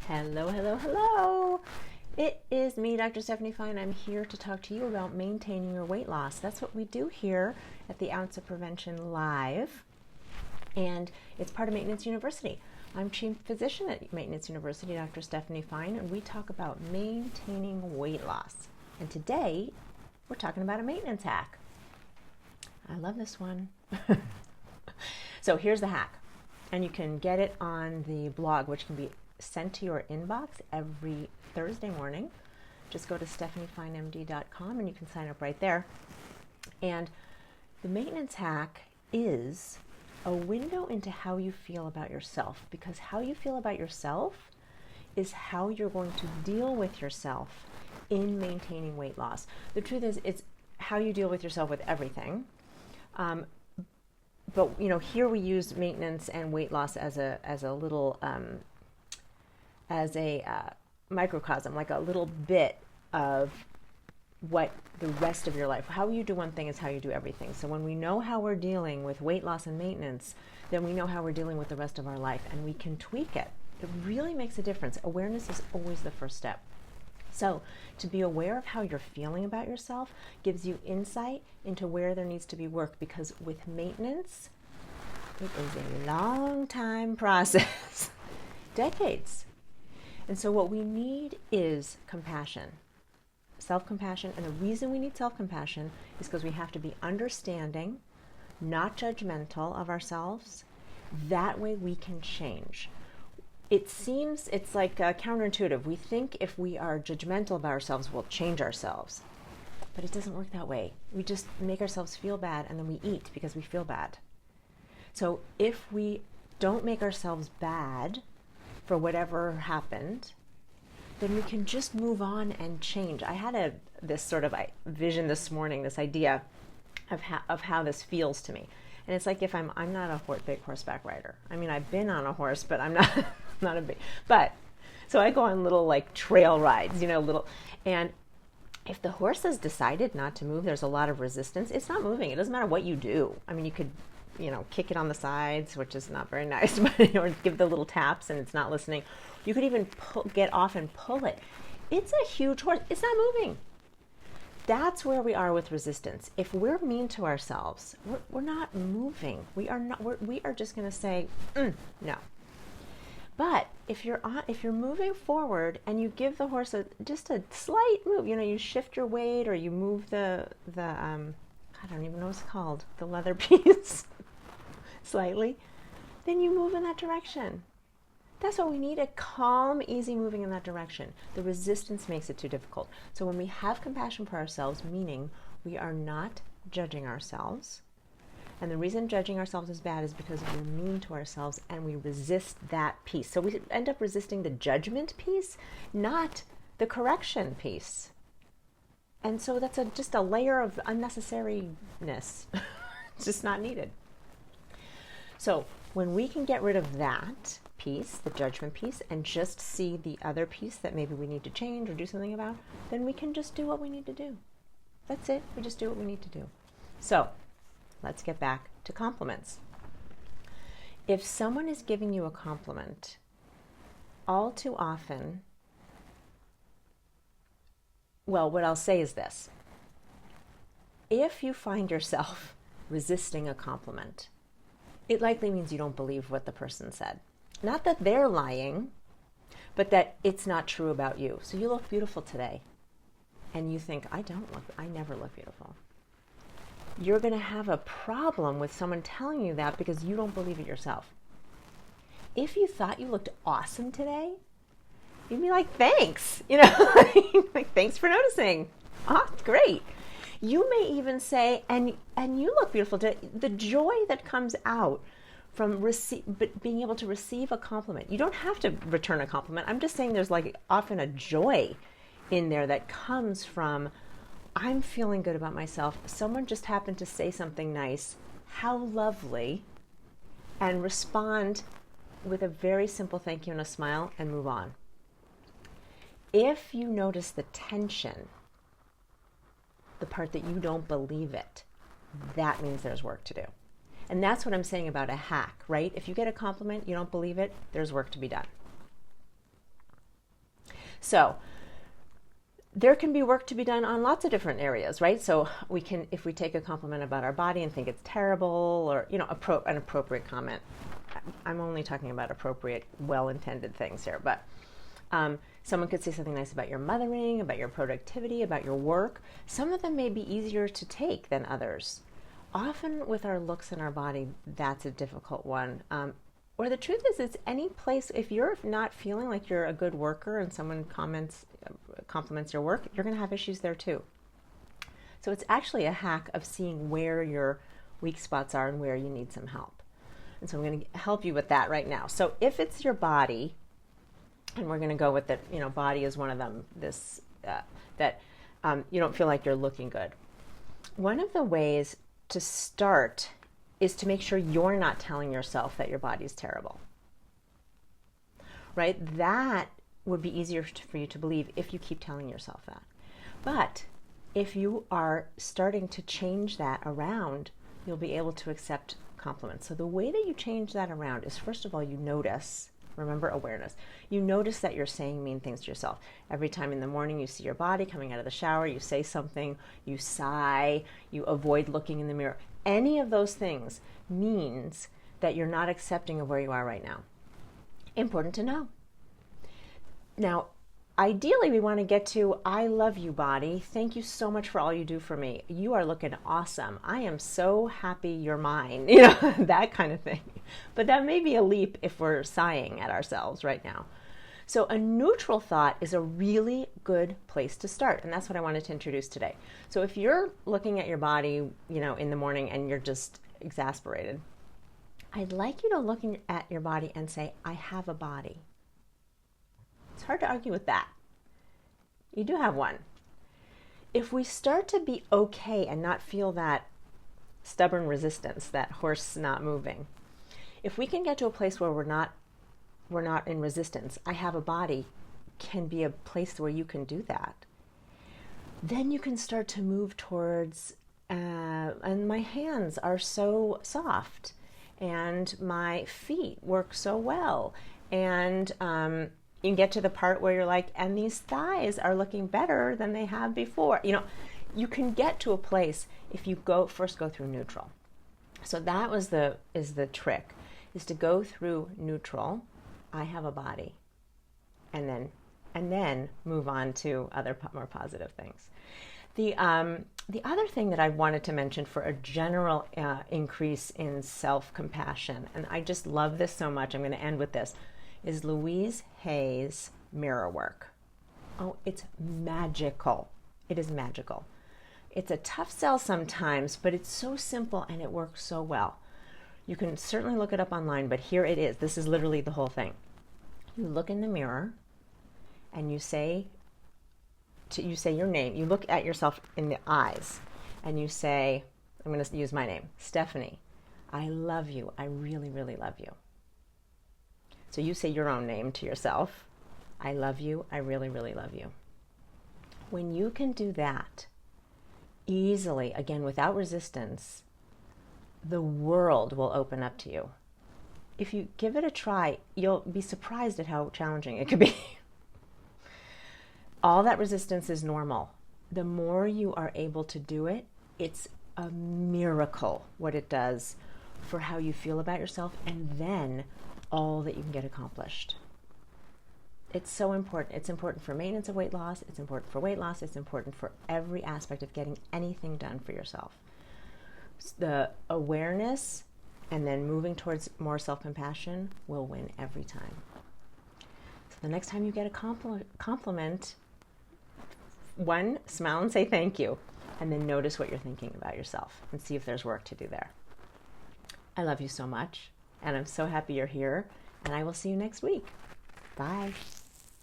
Hello, hello, hello. It is me, Dr. Stephanie Fine. I'm here to talk to you about maintaining your weight loss. That's what we do here at the Ounce of Prevention Live, and it's part of Maintenance University. I'm chief physician at Maintenance University, Dr. Stephanie Fine, and we talk about maintaining weight loss. And today, we're talking about a maintenance hack. I love this one. So here's the hack, and you can get it on the blog, which can be sent to your inbox every Thursday morning. Just go to stephaniefinemd.com and you can sign up right there. And the maintenance hack is a window into how you feel about yourself, because how you feel about yourself is how you're going to deal with yourself in maintaining weight loss. The truth is, it's how you deal with yourself with everything. But here we use maintenance and weight loss as a little microcosm, like a little bit of what the rest of your life. How you do one thing is how you do everything. So when we know how we're dealing with weight loss and maintenance, then we know how we're dealing with the rest of our life, and we can tweak it. It really makes a difference. Awareness is always the first step. So to be aware of how you're feeling about yourself gives you insight into where there needs to be work, because with maintenance, it is a long time process, decades. And so what we need is compassion, self-compassion. And the reason we need self-compassion is because we have to be understanding, not judgmental of ourselves. That way we can change. It's like counterintuitive. We think if we are judgmental about ourselves, we'll change ourselves. But it doesn't work that way. We just make ourselves feel bad, and then we eat because we feel bad. So if we don't make ourselves bad for whatever happened, then we can just move on and change. I had this sort of vision this morning, this idea of how this feels to me. And it's like if I'm not a big horseback rider. I mean, I've been on a horse, but I'm not not a big. But so I go on little like trail rides, and if the horse has decided not to move, there's a lot of resistance. It's not moving. It doesn't matter what you do. I mean, you could kick it on the sides, which is not very nice, but or give the little taps and it's not listening. You could even get off and pull it. It's a huge horse. It's not moving. That's where we are with resistance. If we're mean to ourselves, we're not moving. We are just going to say no. But if you're moving forward and you give the horse just a slight move, you shift your weight or you move the I don't even know what it's called, the leather piece slightly, then you move in that direction. That's what we need, a calm, easy moving in that direction. The resistance makes it too difficult. So when we have compassion for ourselves, meaning we are not judging ourselves, and the reason judging ourselves is bad is because we're mean to ourselves and we resist that piece. So we end up resisting the judgment piece, not the correction piece. And so that's just a layer of unnecessariness. It's just not needed. So when we can get rid of that piece, the judgment piece, and just see the other piece that maybe we need to change or do something about, then we can just do what we need to do. That's it. We just do what we need to do. So let's get back to compliments. If someone is giving you a compliment, all too often, well, what I'll say is this. If you find yourself resisting a compliment, it likely means you don't believe what the person said. Not that they're lying, but that it's not true about you. So you look beautiful today, and you think, I never look beautiful. You're going to have a problem with someone telling you that because you don't believe it yourself. If you thought you looked awesome today, you'd be like, thanks, like, thanks for noticing. Ah, great. You may even say, and you look beautiful today. The joy that comes out from being able to receive a compliment. You don't have to return a compliment. I'm just saying there's like often a joy in there that comes from, I'm feeling good about myself. Someone just happened to say something nice. How lovely. And respond with a very simple thank you and a smile and move on. If you notice the tension, the part that you don't believe it, that means there's work to do. And that's what I'm saying about a hack, right? If you get a compliment, you don't believe it, there's work to be done. So there can be work to be done on lots of different areas, right? So we can, if we take a compliment about our body and think it's terrible, or, you know, an appropriate comment. I'm only talking about appropriate, well-intended things here, but someone could say something nice about your mothering, about your productivity, about your work. Some of them may be easier to take than others. Often with our looks and our body, that's a difficult one. Or the truth is, it's any place, if you're not feeling like you're a good worker and someone compliments your work, you're going to have issues there too. So it's actually a hack of seeing where your weak spots are and where you need some help. And so I'm going to help you with that right now. So if it's your body, and we're going to go with that, you know, body is one of them, this, that you don't feel like you're looking good. One of the ways to start is to make sure you're not telling yourself that your body's terrible, right? That would be easier for you to believe if you keep telling yourself that. But if you are starting to change that around, you'll be able to accept compliments. So the way that you change that around is, first of all, you notice. Remember awareness. You notice that you're saying mean things to yourself. Every time in the morning you see your body coming out of the shower, you say something, you sigh, you avoid looking in the mirror. Any of those things means that you're not accepting of where you are right now. Important to know. Now, ideally, we want to get to, I love you, body. Thank you so much for all you do for me. You are looking awesome. I am so happy you're mine. You know, that kind of thing. But that may be a leap if we're sighing at ourselves right now. So a neutral thought is a really good place to start. And that's what I wanted to introduce today. So if you're looking at your body, you know, in the morning and you're just exasperated, I'd like you to look at your body and say, I have a body. It's hard to argue with that. You do have one. If we start to be okay and not feel that stubborn resistance, that horse not moving, if we can get to a place where we're not in resistance, I have a body can be a place where you can do that. Then you can start to move towards, and my hands are so soft, and my feet work so well, and you can get to the part where you're like, and these thighs are looking better than they have before. You know, you can get to a place if you first go through neutral. So that is the trick, is to go through neutral. I have a body, and then move on to other more positive things. The other thing that I wanted to mention for a general increase in self-compassion, and I just love this so much, I'm going to end with this, is Louise Hay's mirror work. Oh, it's magical. It is magical. It's a tough sell sometimes, but it's so simple and it works so well. You can certainly look it up online, but here it is. This is literally the whole thing. You look in the mirror and you say your name. You look at yourself in the eyes and you say, I'm going to use my name, Stephanie. I love you. I really, really love you. So you say your own name to yourself. I love you. I really, really love you. When you can do that easily, again, without resistance, the world will open up to you. If you give it a try, you'll be surprised at how challenging it could be. All that resistance is normal. The more you are able to do it, it's a miracle what it does for how you feel about yourself, and then all that you can get accomplished. It's so important. It's important for maintenance of weight loss. It's important for weight loss. It's important for every aspect of getting anything done for yourself. The awareness and then moving towards more self-compassion will win every time. So the next time you get a compliment, one, smile and say thank you, and then notice what you're thinking about yourself and see if there's work to do there. I love you so much, and I'm so happy you're here, and I will see you next week. Bye.